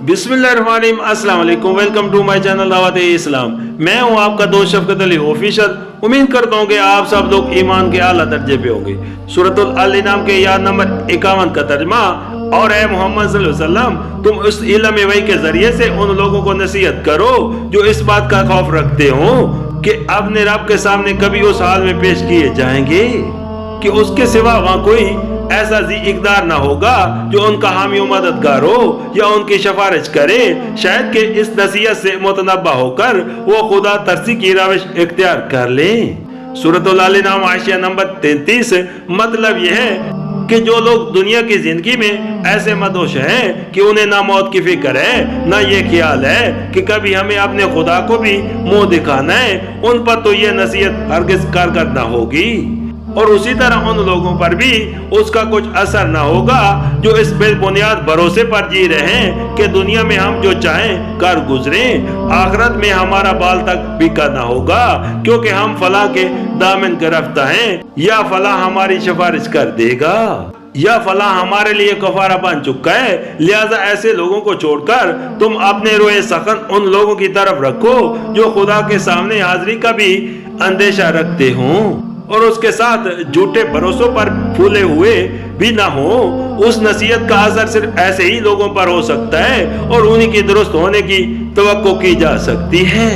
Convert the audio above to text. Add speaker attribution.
Speaker 1: बिस्मिल्लाहिर्रहमानिर्रहीम, अस्सलाम वालेकुम, वेलकम टू माय चैनल दावत इस्लाम। मैं हूं आपका दोस्त शफकत अली ऑफिशियल। उम्मीद करता हूं कि आप सब लोग ईमान के आला दर्जे पे होंगे। सूरतुल अल-इनाम के आयत नंबर 51 का तर्जुमा, और ए मोहम्मद सल्लल्लाहु अलैहि वसल्लम, तुम उस इल्म वही के जरिए से उन लोगों को नसीहत करो जो इस बात का खौफ रखते हो कि अपने रब के सामने कभी उस हाल में पेश किए जाएंगे कि उसके सिवा वहां कोई ऐसा जी इकदार ना होगा जो उनका हामी व मददगार हो या उनकी सिफारिश करे। शायद कि इस नसीहत से मुतनब्बा होकर वो खुदा तरसी की रविश इख्तियार कर ले। सूरतुल अल-इनाम आयशा नंबर 33। मतलब यह है कि जो लोग दुनिया की जिंदगी में ऐसे मदहोश हैं कि उन्हें ना मौत की फिक्र है ना ये ख्याल है कि कभी हमें अपने खुदा को भी मुंह दिखाना है, उन पर तो ये नसीहत हरगिज कारगर ना होगी। और उसी तरह उन लोगों पर भी उसका कुछ असर ना होगा जो इस बेबुनियाद भरोसे पर जी रहे हैं कि दुनिया में हम जो चाहें कर गुजरे, आखिरत में हमारा बाल तक भी करना होगा क्योंकि हम फला के दामन गिरफ्ता हैं, या फला हमारी सिफारिश कर देगा, या फला हमारे लिए कफारा बन चुका है। लिहाजा ऐसे लोगों को छोड़कर तुम अपने रोए सखन उन लोगों की तरफ रखो जो खुदा के सामने हाजिरी का भी अंदेशा रखते हों और उसके साथ झूठे भरोसों पर फूले हुए भी ना हो। उस नसीहत का असर सिर्फ ऐसे ही लोगों पर हो सकता है और उन्हीं की दुरुस्त होने की तवक्को की जा सकती है।